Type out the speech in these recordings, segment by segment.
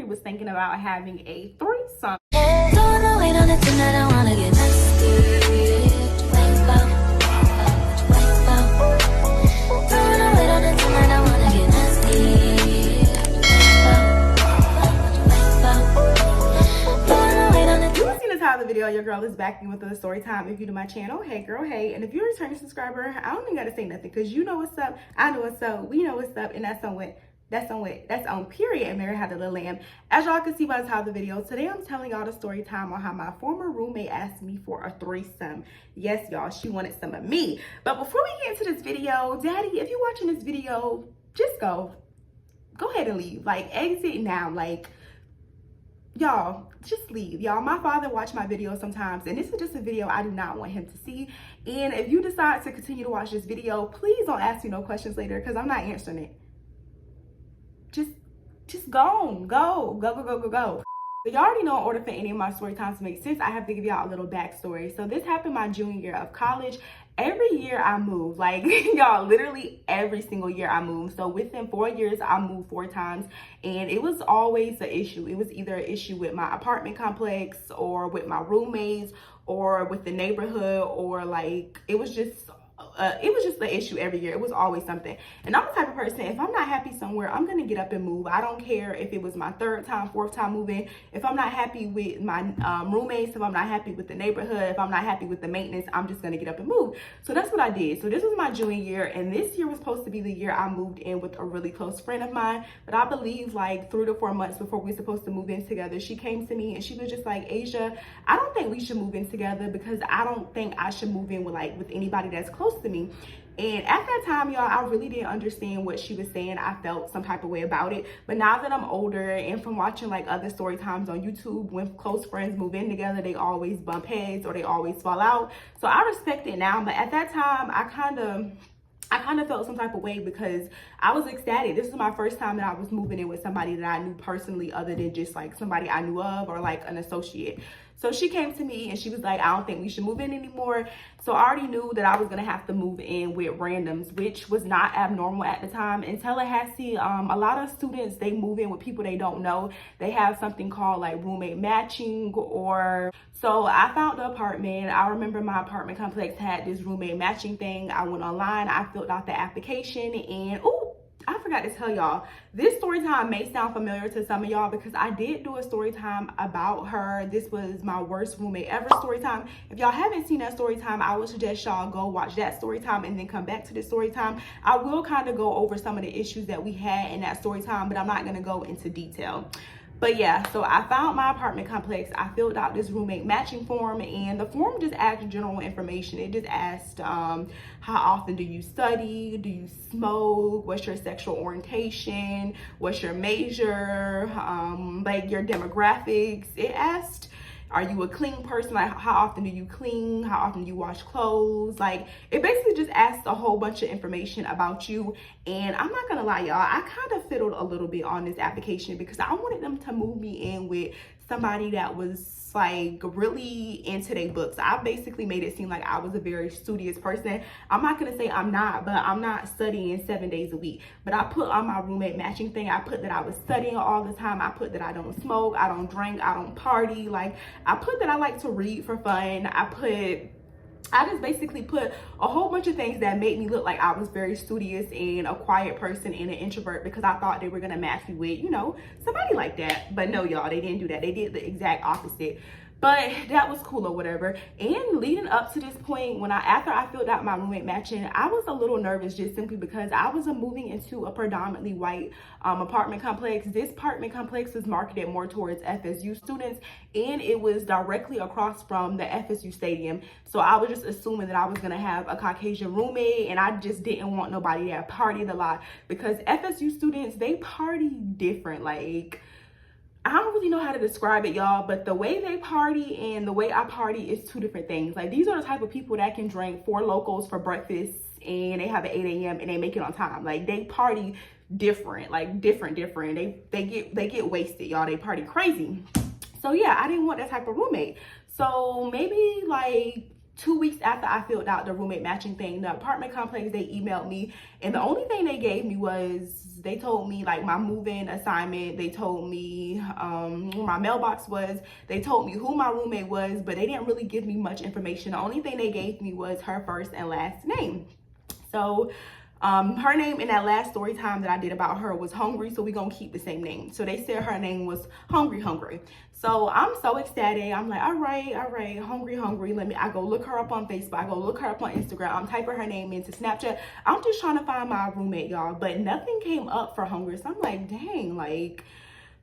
was thinking about having a threesome. The video, your girl is back with a story time. If you're to my channel, hey girl, hey. And if you're a returning subscriber, I don't even gotta say nothing because you know what's up, I know what's up, we know what's up, and that's on period. And Mary had a little lamb. As y'all can see by the title of the video, today I'm telling y'all the story time on how my former roommate asked me for a threesome. Yes, y'all, she wanted some of me. But before we get into this video, daddy, if you're watching this video, just go ahead and leave. Like, exit now. Like, y'all, just leave. Y'all, my father watched my videos sometimes, and this is just a video I do not want him to see. And if you decide to continue to watch this video, please don't ask me no questions later because I'm not answering it. Just go. So y'all already know, in order for any of my story times to make sense, I have to give y'all a little backstory. So this happened my junior year of college. Every year I move, like y'all, literally every single year I move. So within 4 years, I moved 4 times, and it was always an issue. It was either an issue with my apartment complex or with my roommates or with the neighborhood, or like it was just the issue every year. It was always something. And I'm the type of person, if I'm not happy somewhere, I'm gonna get up and move. I don't care if it was my 3rd time, 4th time moving. If I'm not happy with my roommates, if I'm not happy with the neighborhood, if I'm not happy with the maintenance, I'm just gonna get up and move. So that's what I did. So this was my junior year, and this year was supposed to be the year I moved in with a really close friend of mine. But I believe like 3 to 4 months before we were supposed to move in together, she came to me and she was just like, Asia, I don't think we should move in together because I don't think I should move in with anybody that's close to me. And at that time, y'all, I really didn't understand what she was saying. I felt some type of way about it. But now that I'm older, and from watching like other story times on YouTube, when close friends move in together, they always bump heads or they always fall out. So I respect it now. But at that time, I kind of felt some type of way because I was ecstatic. This was my first time that I was moving in with somebody that I knew personally, other than just like somebody I knew of or like an associate. So she came to me and she was like, I don't think we should move in anymore. So I already knew that I was gonna have to move in with randoms, which was not abnormal at the time. In Tallahassee, a lot of students, they move in with people they don't know. They have something called like roommate matching, or so I found the apartment. I remember my apartment complex had this roommate matching thing. I went online, I filled out the application, and ooh, I forgot to tell y'all, this story time may sound familiar to some of y'all because I did do a story time about her. This was my worst roommate ever story time. If y'all haven't seen that story time, I would suggest y'all go watch that story time and then come back to this story time. I will kind of go over some of the issues that we had in that story time, but I'm not going to go into detail. But yeah, so I found my apartment complex. I filled out this roommate matching form, and the form just asked general information. It just asked how often do you study, do you smoke, what's your sexual orientation, what's your major, like your demographics. It asked, are you a clean person? Like, how often do you clean? How often do you wash clothes? Like, it basically just asks a whole bunch of information about you. And I'm not gonna lie, y'all, I kind of fiddled a little bit on this application because I wanted them to move me in with somebody that was like really into their books. I basically made it seem like I was a very studious person. I'm not gonna say I'm not, but I'm not studying 7 days a week. But I put on my roommate matching thing, I put that I was studying all the time. I put that I don't smoke, I don't drink, I don't party. Like, I put that I like to read for fun. I just basically put a whole bunch of things that made me look like I was very studious and a quiet person and an introvert, because I thought they were gonna match me with, you know, somebody like that. But no, y'all, they didn't do that. They did the exact opposite. But that was cool or whatever. And leading up to this point, after I filled out my roommate matching, I was a little nervous just simply because I was moving into a predominantly white apartment complex. This apartment complex was marketed more towards FSU students, and it was directly across from the FSU stadium. So I was just assuming that I was gonna have a Caucasian roommate, and I just didn't want nobody that partied a lot, because FSU students, they party different. Like, I don't really know how to describe it, y'all, but the way they party and the way I party is 2 different things. Like, these are the type of people that can drink 4 locals for breakfast and they have an 8 a.m. and they make it on time. Like, they party different, like different. They get wasted, y'all. They party crazy. So yeah, I didn't want that type of roommate. So maybe like 2 weeks after I filled out the roommate matching thing, the apartment complex, they emailed me, and the only thing they gave me was, they told me like my move-in assignment, they told me where my mailbox was, they told me who my roommate was, but they didn't really give me much information. The only thing they gave me was her first and last name. So her name in that last story time that I did about her was Hungry, so we're gonna keep the same name. So they said her name was Hungry. So I'm so ecstatic. I'm like, all right, Hungry. I go look her up on Facebook. I go look her up on Instagram. I'm typing her name into Snapchat. I'm just trying to find my roommate, y'all, but nothing came up for Hungry. So I'm like, dang, like,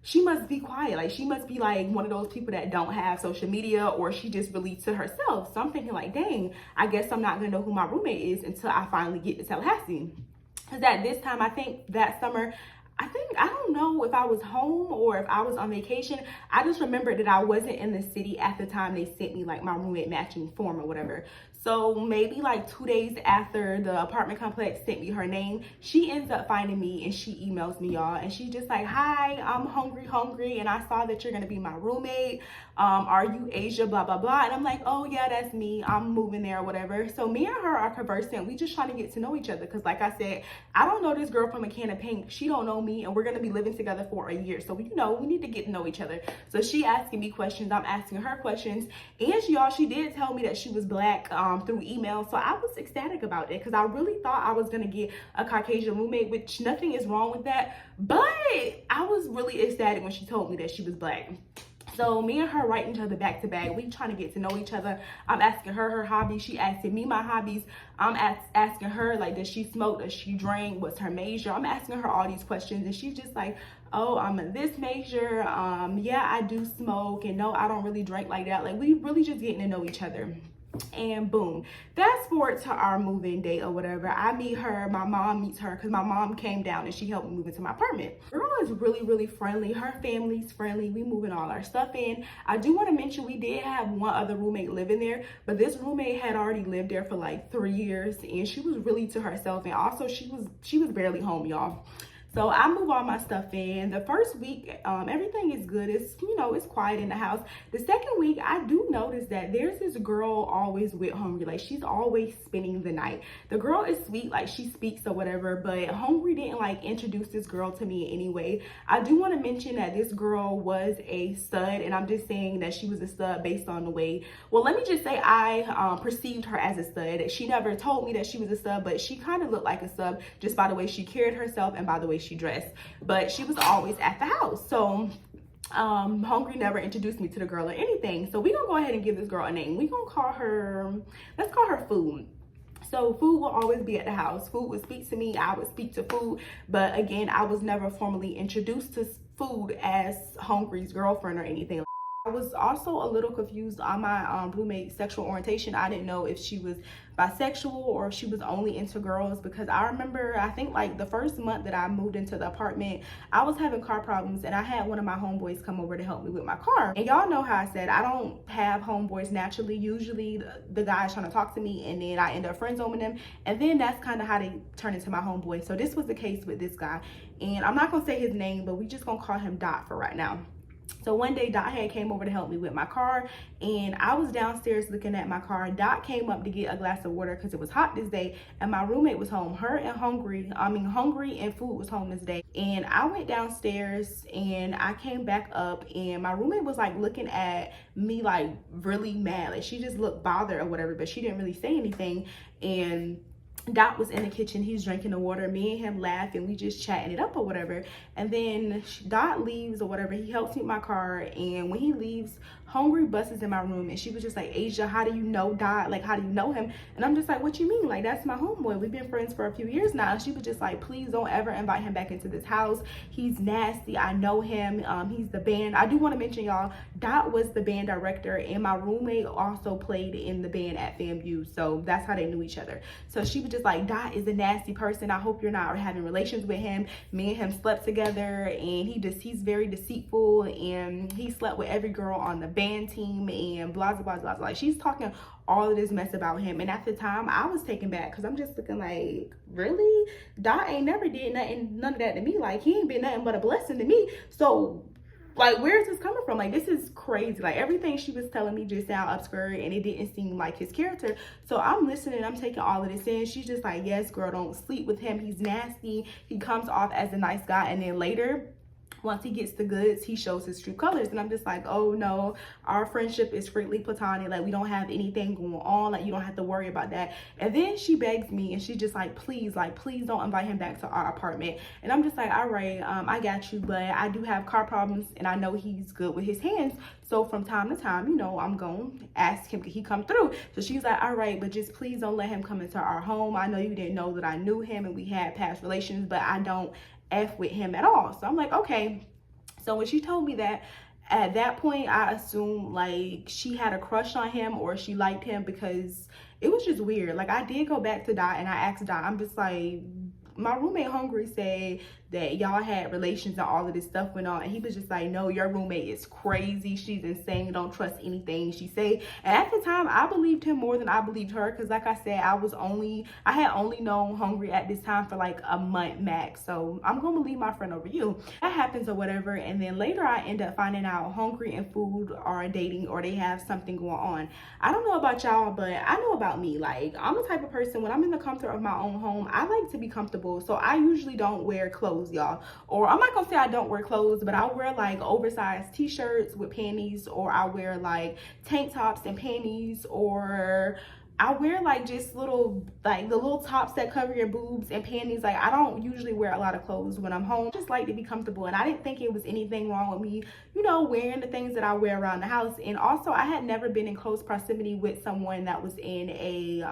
she must be quiet. Like, she must be like one of those people that don't have social media, or she just really to herself. So I'm thinking like, dang, I guess I'm not gonna know who my roommate is until I finally get to Tallahassee. Because at this time, I think that summer, I don't know if I was home or if I was on vacation. I just remembered that I wasn't in the city at the time they sent me like my roommate matching form or whatever. So maybe like 2 days after the apartment complex sent me her name, she ends up finding me and she emails me, y'all. And she's just like, hi, I'm Hungry. And I saw that you're gonna be my roommate. Are you Asia, blah, blah, blah. And I'm like, oh yeah, that's me. I'm moving there or whatever. So me and her are conversing. We just trying to get to know each other. Cause like I said, I don't know this girl from a can of paint. She don't know me, and we're gonna be living together for a year. So, you know, we need to get to know each other. So she asking me questions, I'm asking her questions. And y'all, she did tell me that she was Black through email. So I was ecstatic about it because I really thought I was gonna get a Caucasian roommate, which nothing is wrong with that. But I was really ecstatic when she told me that she was Black. So me and her writing each other back to back. We trying to get to know each other. I'm asking her her hobbies. She asking me my hobbies. I'm asking her, like, does she smoke? Does she drink? What's her major? I'm asking her all these questions, and she's just like, oh, I'm in this major. Yeah, I do smoke, and no, I don't really drink like that. Like, we really just getting to know each other. And boom, fast forward to our move-in date or whatever. I meet her, my mom meets her, because my mom came down and she helped me move into my apartment. Girl is really friendly. Her family's friendly. We moving all our stuff in. I do want to mention we did have one other roommate living there, but this roommate had already lived there for like 3 years, and she was really to herself, and also she was barely home, y'all. So I move all my stuff in. The first week, everything is good. It's, you know, it's quiet in the house. The second week, I do notice that there's this girl always with Hungry. Like, she's always spending the night. The girl is sweet, like she speaks or whatever, but Hungry didn't like introduce this girl to me in any way. I do want to mention that this girl was a stud, and I'm just saying that she was a stud based on the way, well, let me just say I perceived her as a stud. She never told me that she was a stud, but she kind of looked like a stud just by the way she carried herself and by the way she dressed. But she was always at the house. So Hungry never introduced me to the girl or anything. So we gonna go ahead and give this girl a name. We gonna call her, let's call her Food. So Food will always be at the house. Food would speak to me, I would speak to Food, but again, I was never formally introduced to Food as Hungry's girlfriend or anything. I was also a little confused on my roommate's sexual orientation. I didn't know if she was bisexual or if she was only into girls, because I remember, I think like the first month that I moved into the apartment, I was having car problems, and I had one of my homeboys come over to help me with my car. And y'all know how I said I don't have homeboys naturally. Usually the guy's trying to talk to me, and then I end up friend zoning them, and then that's kind of how they turn into my homeboy. So this was the case with this guy, and I'm not gonna say his name, but we just gonna call him Dot for right now. So one day Dot had came over to help me with my car, and I was downstairs looking at my car. Dot came up to get a glass of water because it was hot this day, and my roommate was home. Her and Hungry and Food was home this day. And I went downstairs and I came back up, and my roommate was like looking at me like really mad. Like, she just looked bothered or whatever, but she didn't really say anything. And Dot was in the kitchen, he's drinking the water, me and him laughing, we just chatting it up or whatever. And then Dot leaves or whatever, he helps me with my car, and when he leaves, Hungry busts in my room, and she was just like, Asia, how do you know Dot? Like, how do you know him? And I'm just like, what you mean? Like, that's my homeboy. We've been friends for a few years now. And she was just like, please don't ever invite him back into this house. He's nasty. I know him. He's the band. I do want to mention, y'all, Dot was the band director, and my roommate also played in the band at FAMU. So that's how they knew each other. So she was just like, Dot is a nasty person. I hope you're not having relations with him. Me and him slept together, and he's very deceitful, and he slept with every girl on the band team, and blah blah blah blah. Like, she's talking all of this mess about him. And at the time, I was taken back because I'm just looking like, really? Dot ain't never did none of that to me. Like, he ain't been nothing but a blessing to me. So Like, where is this coming from? Like, this is crazy. Like, everything she was telling me just sounded absurd, and it didn't seem like his character. So I'm listening, I'm taking all of this in. She's just like, yes, girl, don't sleep with him. He's nasty. He comes off as a nice guy, and then later, once he gets the goods, he shows his true colors. And I'm just like, oh no, our friendship is strictly platonic. Like, we don't have anything going on. Like, you don't have to worry about that. And then she begs me, and she's just like, please don't invite him back to our apartment. And I'm just like, all right, I got you, but I do have car problems, and I know he's good with his hands. So from time to time, you know, I'm going to ask him, could he come through? So she's like, all right, but just please don't let him come into our home. I know you didn't know that I knew him and we had past relations, but I don't F with him at all. So I'm like, okay. So when she told me that, at that point, I assumed like she had a crush on him or she liked him, because it was just weird. Like, I did go back to Dot and I asked Dot, I'm just like, my roommate Hungry said that y'all had relations and all of this stuff went on, and he was just like, no, your roommate is crazy, she's insane, don't trust anything she say. And at the time, I believed him more than I believed her, because like I said, I had only known Hungry at this time for like a month max. So I'm gonna believe my friend over you. That happens or whatever, and then later I end up finding out Hungry and Food are dating, or they have something going on. I don't know about y'all, but I know about me. Like, I'm the type of person, when I'm in the comfort of my own home, I like to be comfortable. So I usually don't wear clothes, y'all. Or I'm not gonna say I don't wear clothes, but I wear like oversized t-shirts with panties, or I wear like tank tops and panties, or I wear like just little, like the little tops that cover your boobs and panties. Like, I don't usually wear a lot of clothes when I'm home. I just like to be comfortable, and I didn't think it was anything wrong with me, you know, wearing the things that I wear around the house. And also, I had never been in close proximity with someone that was in a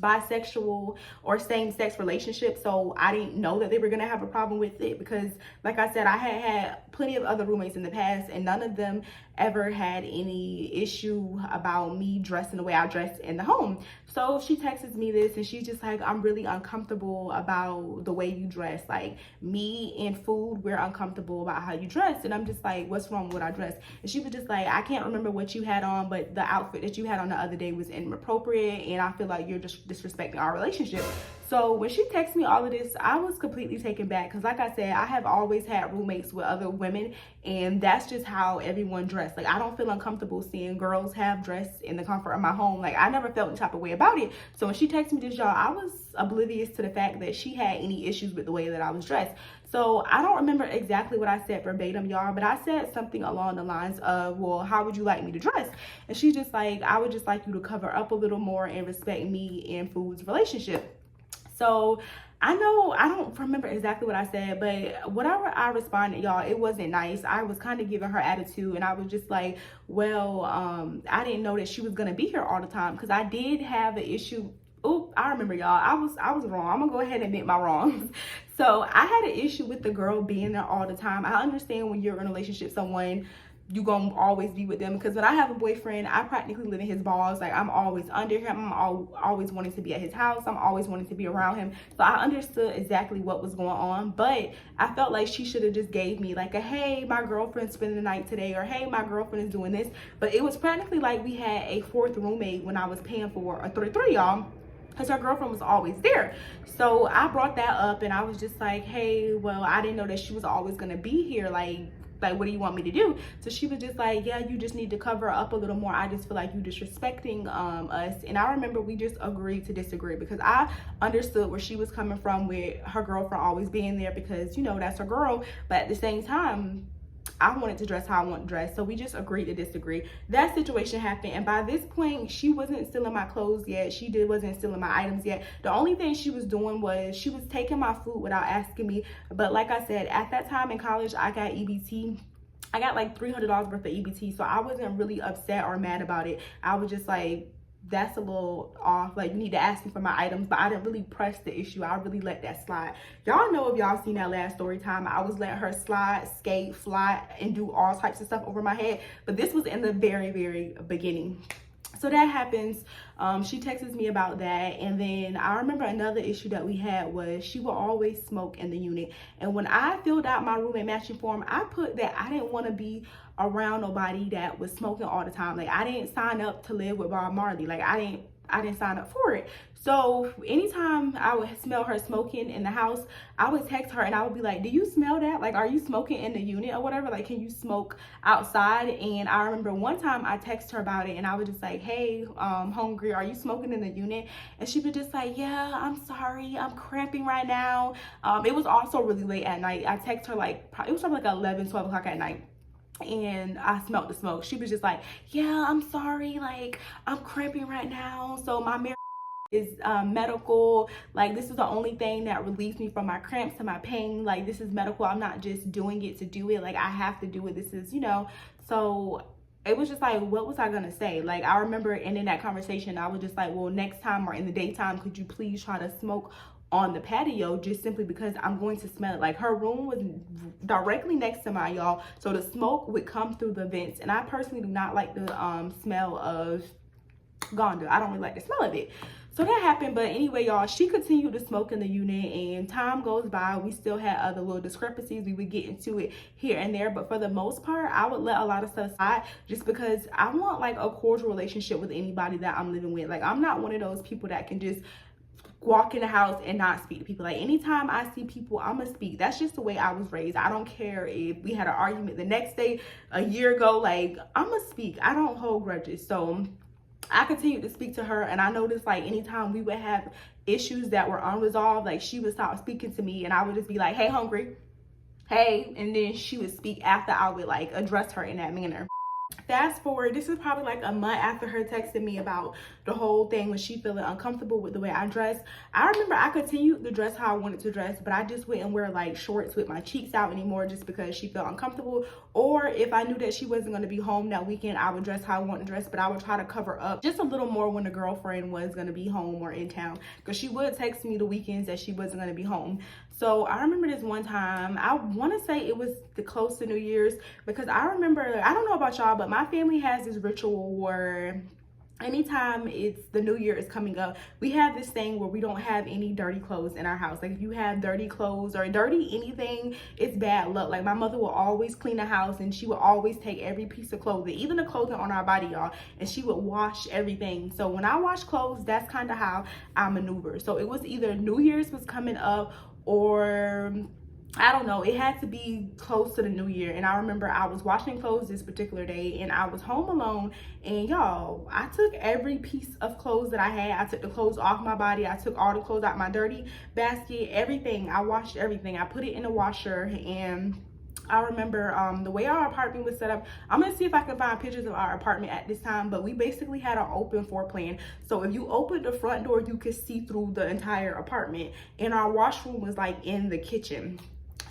bisexual or same-sex relationship, so I didn't know that they were gonna have a problem with it, because like I said, I had plenty of other roommates in the past, and none of them ever had any issue about me dressing the way I dressed in the home. So she texts me this, and she's just like, I'm really uncomfortable about the way you dress. Like, me and Food, we're uncomfortable about how you dress. And I'm just like, what's wrong with what I dress? And she was just like, I can't remember what you had on, but the outfit that you had on the other day was inappropriate, and I feel like you're just disrespecting our relationship. So when she texted me all of this, I was completely taken back, because like I said, I have always had roommates with other women, and that's just how everyone dressed. Like, I don't feel uncomfortable seeing girls have dressed in the comfort of my home. Like, I never felt any type of way about it. So when she texted me this, y'all, I was oblivious to the fact that she had any issues with the way that I was dressed. So I don't remember exactly what I said verbatim, y'all, but I said something along the lines of, well, how would you like me to dress? And she's just like, I would just like you to cover up a little more and respect me and Food's relationship. So I know I don't remember exactly what I said, but whatever I responded, y'all, it wasn't nice. I was kind of giving her attitude, and I was just like, well, I didn't know that she was gonna be here all the time, because I did have an issue. Oh, I remember, y'all. I was wrong. I'm gonna go ahead and admit my wrongs. So I had an issue with the girl being there all the time. I understand when you're in a relationship with someone, you gonna always be with them, because when I have a boyfriend, I practically live in his balls. Like, I'm always under him, I'm always wanting to be at his house, I'm always wanting to be around him. So I understood exactly what was going on, but I felt like she should have just gave me like a, hey, my girlfriend's spending the night today, or hey, my girlfriend is doing this. But it was practically like we had a fourth roommate when I was paying for a 3-3, y'all, because her girlfriend was always there. So I brought that up, and I was just like, hey, well, I didn't know that she was always gonna be here. Like, what do you want me to do? So she was just like, yeah, you just need to cover up a little more. I just feel like you disrespecting us. And I remember we just agreed to disagree, because I understood where she was coming from with her girlfriend always being there, because, you know, that's her girl. But at the same time, I wanted to dress how I want to dress. So we just agreed to disagree. That situation happened, and by this point, she wasn't stealing my clothes yet. She wasn't stealing my items yet. The only thing she was doing was she was taking my food without asking me. But like I said, at that time in college, I got EBT. I got like $300 worth of EBT, so I wasn't really upset or mad about it. I was just like, that's a little off. Like, you need to ask me for my items. But I didn't really press the issue. I really let that slide. Y'all know, if y'all seen that last story time, I was letting her slide, skate, fly, and do all types of stuff over my head. But this was in the very, very beginning. So that happens. She texts me about that. And then I remember another issue that we had was she would always smoke in the unit. And when I filled out my roommate matching form, I put that I didn't want to be around nobody that was smoking all the time. Like, I didn't sign up to live with Bob Marley. Like, I didn't I didn't sign up for it. So anytime I would smell her smoking in the house, I would text her and I would be like, do you smell that? Like, are you smoking in the unit or whatever? Like, can you smoke outside? And I remember one time I texted her about it and I was just like, hey, hungry, are you smoking in the unit? And she was just like, yeah, I'm sorry, I'm cramping right now. It was also really late at night. I texted her like, it was probably like 11, 12 o'clock at night. And I smelled the smoke. She was just like, yeah, I'm sorry, like I'm cramping right now, so my is medical. Like, this is the only thing that relieves me from my cramps and my pain. Like, this is medical. I'm not just doing it to do it. Like, I have to do it. This is, you know. So it was just like, what was I gonna say? Like, I remember ending that conversation. I was just like, well, next time or in the daytime, could you please try to smoke on the patio, just simply because I'm going to smell it. Like, her room was directly next to mine, y'all, so the smoke would come through the vents, and I personally do not like the smell of Gonda. I don't really like the smell of it. So that happened. But anyway, y'all, she continued to smoke in the unit, and time goes by. We still had other little discrepancies. We would get into it here and there, but for the most part, I would let a lot of stuff aside just because I want like a cordial relationship with anybody that I'm living with. Like, I'm not one of those people that can just walk in the house and not speak to people. Like, anytime I see people, I'ma speak. That's just the way I was raised. I don't care if we had an argument the next day, a year ago, like, I'ma speak. I don't hold grudges. So I continued to speak to her, and I noticed like anytime we would have issues that were unresolved, like, she would stop speaking to me, and I would just be like, hey, hungry, hey, and then she would speak after I would like address her in that manner. Fast forward, this is probably like a month after her texting me about the whole thing when she feeling uncomfortable with the way I dress. I remember I continued to dress how I wanted to dress, but I just wouldn't wear like shorts with my cheeks out anymore just because she felt uncomfortable. Or if I knew that she wasn't going to be home that weekend, I would dress how I want to dress, but I would try to cover up just a little more when the girlfriend was going to be home or in town, because she would text me the weekends that she wasn't going to be home. So I remember this one time, I want to say it was close to New Year's, because I remember, I don't know about y'all, but my family has this ritual where anytime it's the new year is coming up, we have this thing where we don't have any dirty clothes in our house. Like, if you have dirty clothes or dirty anything, it's bad luck. Like, my mother will always clean the house, and she will always take every piece of clothing, even the clothing on our body, y'all, and she would wash everything. So when I wash clothes, that's kind of how I maneuver. So it was either New Year's was coming up, or I don't know, it had to be close to the new year. And I remember I was washing clothes this particular day, and I was home alone, and y'all, I took every piece of clothes that I had. I took the clothes off my body. I took all the clothes out my dirty basket, everything. I washed everything. I put it in the washer. And I remember the way our apartment was set up, I'm gonna see if I can find pictures of our apartment at this time, but we basically had an open floor plan. So if you opened the front door, you could see through the entire apartment, and our washroom was like in the kitchen.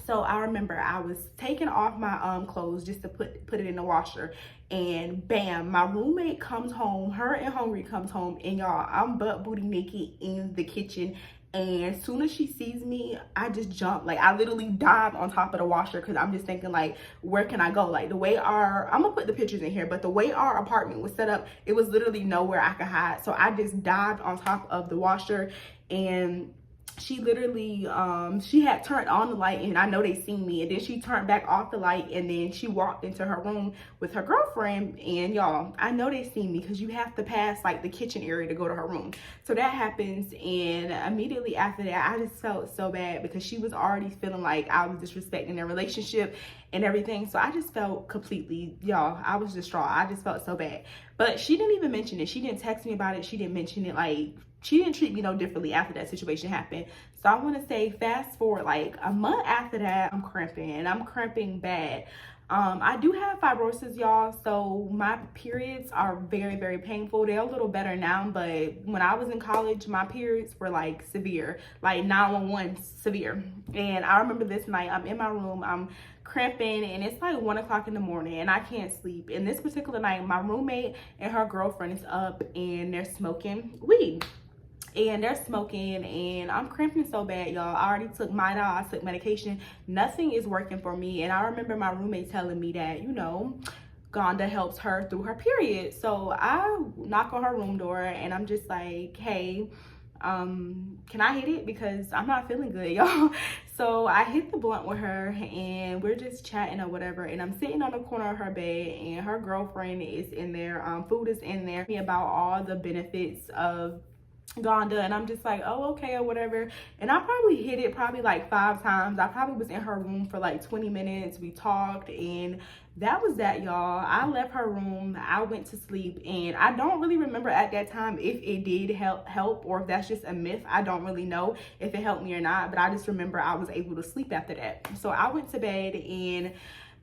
So I remember I was taking off my clothes just to put it in the washer, and bam, my roommate comes home, her and Hungry comes home, and y'all, I'm butt booty naked in the kitchen. And as soon as she sees me, I just jump. Like, I literally dive on top of the washer, because I'm just thinking, like, where can I go? Like, the way I'm gonna put the pictures in here, but the way our apartment was set up, it was literally nowhere I could hide. So I just dived on top of the washer, and she literally she had turned on the light, and I know they seen me, and then she turned back off the light, and then she walked into her room with her girlfriend. And y'all, I know they seen me, because you have to pass like the kitchen area to go to her room. So that happens, and immediately after that, I just felt so bad, because she was already feeling like I was disrespecting their relationship and everything. So I just felt completely, y'all, I was distraught. I just felt so bad. But she didn't even mention it. She didn't text me about it. She didn't mention it. Like, she didn't treat me no differently after that situation happened. So I want to say, fast forward like a month after that, I'm cramping, and I'm cramping bad. I do have fibrosis, y'all, so my periods are very, very painful. They're a little better now, but when I was in college, my periods were like severe, like 911 severe. And I remember this night, I'm in my room, I'm cramping, and it's like 1 o'clock in the morning, and I can't sleep. And this particular night, my roommate and her girlfriend is up, and they're smoking weed. And they're smoking, and I'm cramping so bad, y'all. I already took Midol, I took medication. Nothing is working for me. And I remember my roommate telling me that, you know, Gonda helps her through her period. So I knock on her room door, and I'm just like, hey, can I hit it? Because I'm not feeling good, y'all. So I hit the blunt with her and we're just chatting or whatever. And I'm sitting on the corner of her bed and her girlfriend is in there. Food is in there. About all the benefits of Gonda, and I'm just like, oh, okay, or whatever. And I probably hit it probably like 5 times. I probably was in her room for like 20 minutes. We talked, and that was that, y'all. I left her room, I went to sleep, and I don't really remember at that time if it did help or if that's just a myth. I don't really know if it helped me or not, but I just remember I was able to sleep after that. So I went to bed, and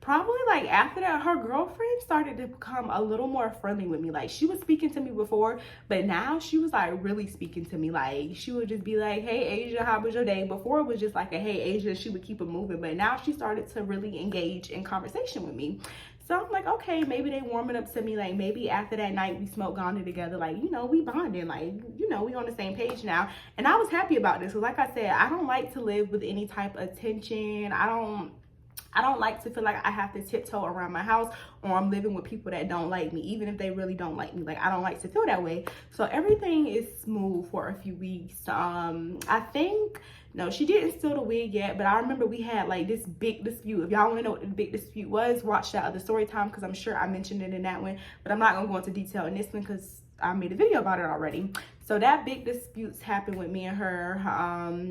probably like after that, her girlfriend started to become a little more friendly with me. Like, she was speaking to me before, but now she was like really speaking to me. Like, she would just be like, hey Asia, how was your day? Before it was just like a hey Asia, she would keep it moving, but now she started to really engage in conversation with me. So I'm like, okay, maybe they warming up to me. Like, maybe after that night we smoked Gonda together, like, you know, we bonding, like, you know, we on the same page now. And I was happy about this. So like I said, I don't like to live with any type of tension. I don't like to feel like I have to tiptoe around my house, or I'm living with people that don't like me, even if they really don't like me. Like, I don't like to feel that way. So everything is smooth for a few weeks. I think, no, she didn't steal the wig yet, but I remember we had like this big dispute. If y'all want to know what the big dispute was, watch that other story time, because I'm sure I mentioned it in that one, but I'm not gonna go into detail in this one because I made a video about it already. So that big disputes happened with me and her.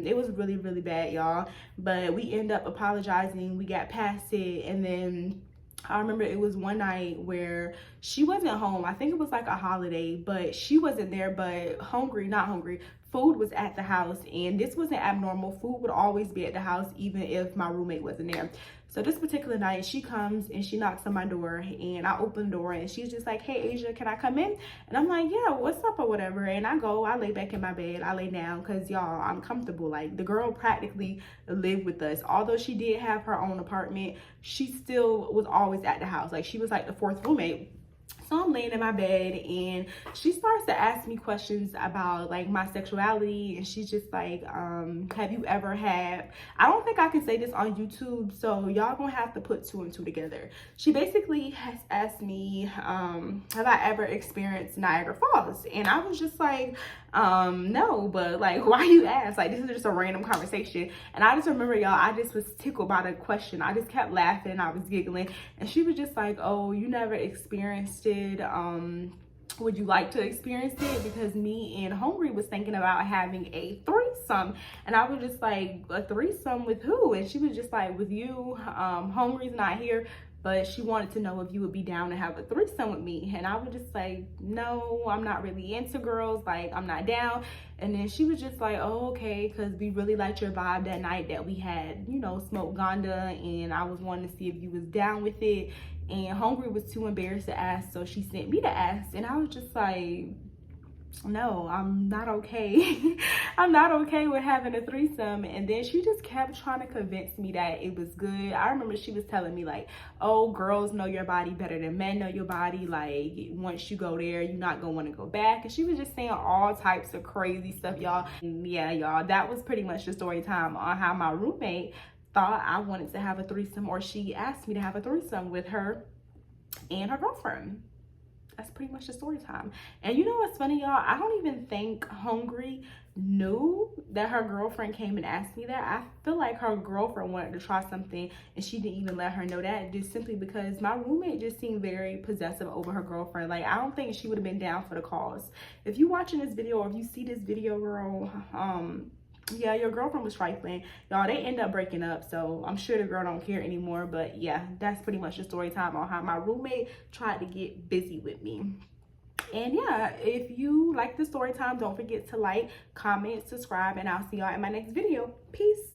It was really, really bad, y'all. But we ended up apologizing. We got past it. And then I remember it was one night where she wasn't home. I think it was like a holiday, but she wasn't there. But not hungry. Food was at the house, and this wasn't abnormal. Food would always be at the house, even if my roommate wasn't there. So this particular night, she comes and she knocks on my door, and I open the door, and she's just like, hey Asia, can I come in? And I'm like, yeah, what's up or whatever. And I lay back in my bed, I lay down, because y'all, I'm comfortable. Like, the girl practically lived with us. Although she did have her own apartment, she still was always at the house. Like, she was like the 4th roommate. So I'm laying in my bed, and she starts to ask me questions about like my sexuality, and she's just like, have you ever had, I don't think I can say this on YouTube, so y'all gonna have to put 2 and 2 together. She basically has asked me, have I ever experienced Niagara Falls? And I was just like, no, but like, why you ask? Like, this is just a random conversation. And I just remember, y'all, I just was tickled by the question. I just kept laughing and I was giggling, and she was just like, oh, you never experienced it? Would you like to experience it? Because me and Hungry was thinking about having a threesome, and I was just like, a threesome with who? And she was just like, with you. Hungry's not here, but she wanted to know if you would be down to have a threesome with me. And I was just like, no, I'm not really into girls, like, I'm not down. And then she was just like, oh, okay, because we really liked your vibe that night that we had, you know, smoked Gonda, and I was wanting to see if you was down with it. And Hungry was too embarrassed to ask, so she sent me to ask. And I was just like, no, I'm not okay. I'm not okay with having a threesome. And then she just kept trying to convince me that it was good. I remember she was telling me like, oh, girls know your body better than men know your body. Like, once you go there, you're not gonna want to go back. And she was just saying all types of crazy stuff, y'all. And yeah, y'all, that was pretty much the story time on how my roommate thought I wanted to have a threesome, or she asked me to have a threesome with her and her girlfriend. That's pretty much the story time. And you know what's funny, y'all? I don't even think Hungry knew that her girlfriend came and asked me that. I feel like her girlfriend wanted to try something, and she didn't even let her know that, just simply because my roommate just seemed very possessive over her girlfriend. Like, I don't think she would have been down for the cause. If you watching this video, or if you see this video, girl, yeah, your girlfriend was trifling. Y'all, they end up breaking up, so I'm sure the girl don't care anymore. But yeah, that's pretty much the story time on how my roommate tried to get busy with me. And yeah, if you like the story time, don't forget to like, comment, subscribe, and I'll see y'all in my next video. Peace.